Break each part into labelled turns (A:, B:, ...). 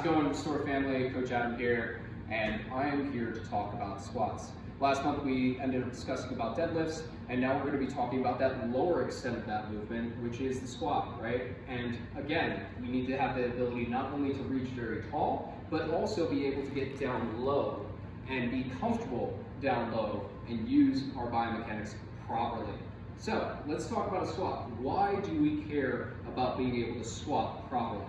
A: it going, Store Family? Coach Adam here, and I am here to talk about squats. Last month we ended up discussing about deadlifts, and now we're going to be talking about that lower extent of that movement, which is the squat, right? And again, we need to have the ability not only to reach very tall, but also be able to get down low and be comfortable down low and use our biomechanics properly. So let's talk about a squat. Why do we care about being able to squat properly?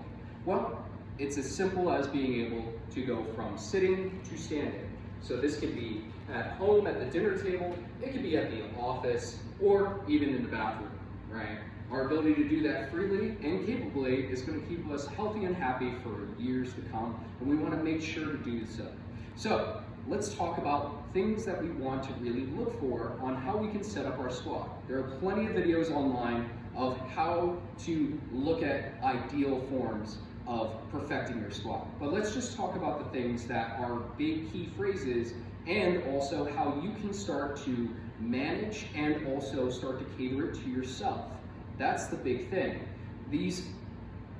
A: Well, it's as simple as being able to go from sitting to standing. So this could be at home at the dinner table, it could be at the office, or even in the bathroom, right? Our ability to do that freely and capably is going to keep us healthy and happy for years to come, and we want to make sure to do so. So let's talk about things that we want to really look for on how we can set up our squat. There are plenty of videos online of how to look at ideal forms of perfecting your squat. But let's just talk about the things that are big key phrases and also how you can start to manage and also start to cater it to yourself. That's the big thing. These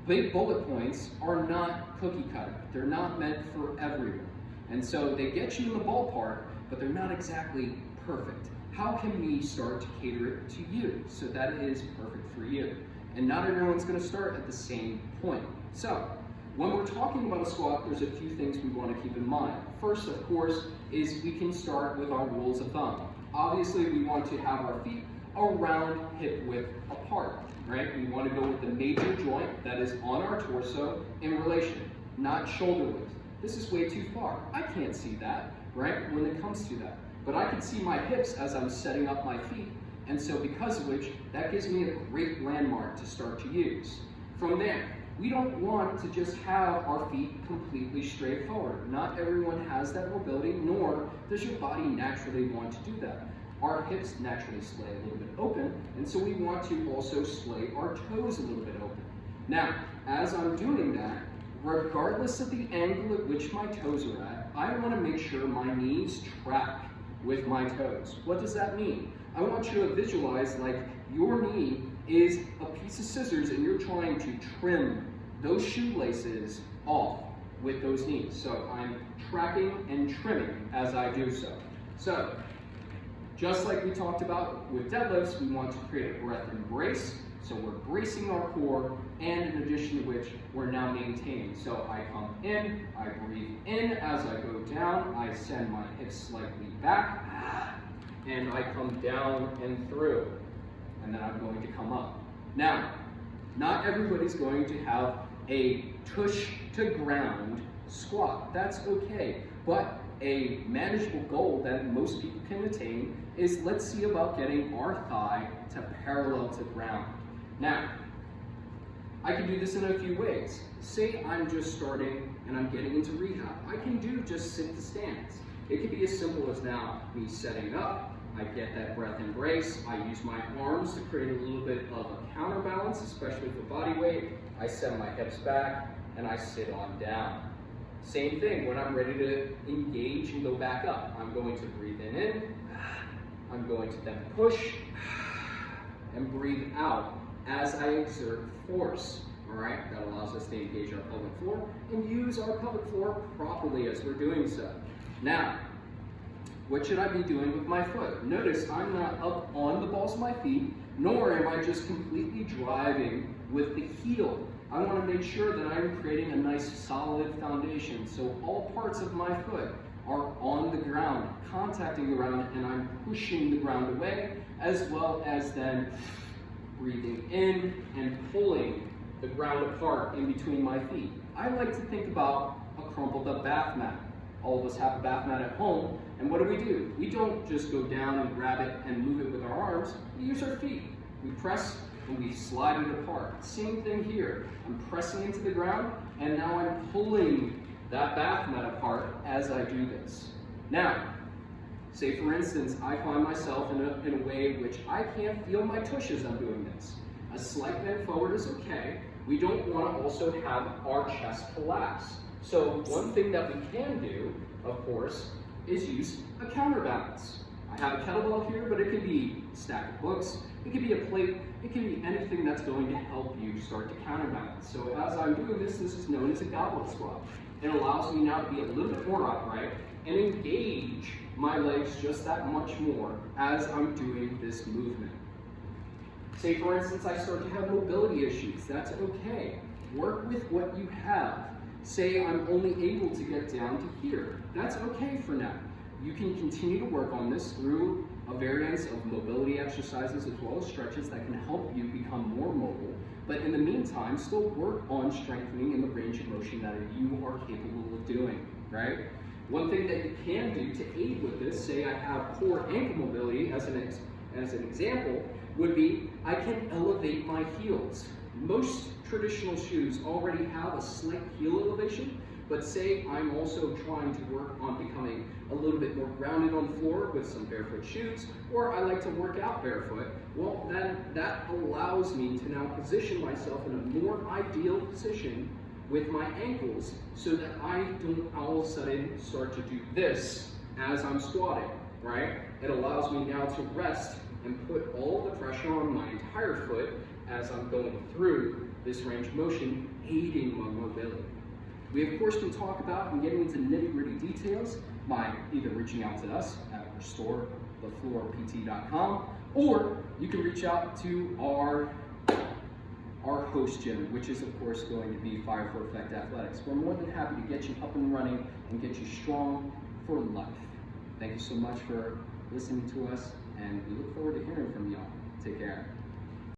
A: big bullet points are not cookie cutter. They're not meant for everyone. And so they get you in the ballpark, but they're not exactly perfect. How can we start to cater it to you so that it is perfect for you? And not everyone's going to start at the same point. So when we're talking about a squat, there's a few things we want to keep in mind. First, of course, is we can start with our rules of thumb. Obviously, we want to have our feet around hip width apart, right? We want to go with the major joint that is on our torso in relation, not shoulder width. This is way too far. I can't see that, right, when it comes to that. But I can see my hips as I'm setting up my feet, and so because of which, that gives me a great landmark to start to use. From there, we don't want to just have our feet completely straight forward. Not everyone has that mobility, nor does your body naturally want to do that. Our hips naturally splay a little bit open, and so we want to also splay our toes a little bit open. Now, as I'm doing that, regardless of the angle at which my toes are at, I want to make sure my knees track with my toes. What does that mean? I want you to visualize like your knee is a piece of scissors and you're trying to trim those shoelaces off with those knees. So I'm tracking and trimming as I do so. So just like we talked about with deadlifts, we want to create a breath embrace. So we're bracing our core, and in addition to which, we're now maintaining. So I come in, I breathe in. As I go down, I send my hips slightly back, and I come down and through. And then I'm going to come up. Now, not everybody's going to have a tush to ground squat. That's okay. But a manageable goal that most people can attain is, let's see about getting our thigh to parallel to ground. Now, I can do this in a few ways. Say I'm just starting and I'm getting into rehab. I can do just sit to stands. It could be as simple as now me setting up, I get that breath embrace, I use my arms to create a little bit of a counterbalance, especially for body weight. I send my hips back and I sit on down. Same thing when I'm ready to engage and go back up. I'm going to breathe in, I'm going to then push and breathe out as I exert force. All right, that allows us to engage our pelvic floor and use our pelvic floor properly as we're doing so. Now, what should I be doing with my foot? Notice I'm not up on the balls of my feet, nor am I just completely driving with the heel. I want to make sure that I'm creating a nice solid foundation. So all parts of my foot are on the ground, contacting the ground, and I'm pushing the ground away, as well as then breathing in and pulling the ground apart in between my feet. I like to think about a crumpled up bath mat. All of us have a bath mat at home, and what do? We don't just go down and grab it and move it with our arms. We use our feet. We press and we slide it apart. Same thing here. I'm pressing into the ground, and now I'm pulling that bath mat apart as I do this. Now, say for instance, I find myself in a way in which I can't feel my tush as I'm doing this. A slight bend forward is okay. We don't want to also have our chest collapse. So one thing that we can do, of course, is use a counterbalance. I have a kettlebell here, but it can be a stack of books, it can be a plate, it can be anything that's going to help you start to counterbalance. So as I'm doing this, this is known as a goblet squat. It allows me now to be a little bit more upright and engage my legs just that much more as I'm doing this movement. Say for instance, I start to have mobility issues. That's okay. Work with what you have. Say I'm only able to get down to here. That's okay for now. You can continue to work on this through a variance of mobility exercises as well as stretches that can help you become more mobile. But in the meantime, still work on strengthening in the range of motion that you are capable of doing, right? One thing that you can do to aid with this, say I have poor ankle mobility as an example, would be I can elevate my heels. Most traditional shoes already have a slight heel elevation, but say I'm also trying to work on becoming a little bit more grounded on the floor with some barefoot shoes, or I like to work out barefoot, well then that allows me to now position myself in a more ideal position with my ankles so that I don't all of a sudden start to do this as I'm squatting, right? It allows me now to rest and put all the pressure on my entire foot as I'm going through this range of motion, aiding my mobility. We of course can talk about and get into nitty-gritty details by either reaching out to us at our store, thefloorpt.com, or you can reach out to our host gym, which is of course going to be Fire for Effect Athletics. We're more than happy to get you up and running and get you strong for life. Thank you so much for listening to us, and we look forward to hearing from y'all. Take care.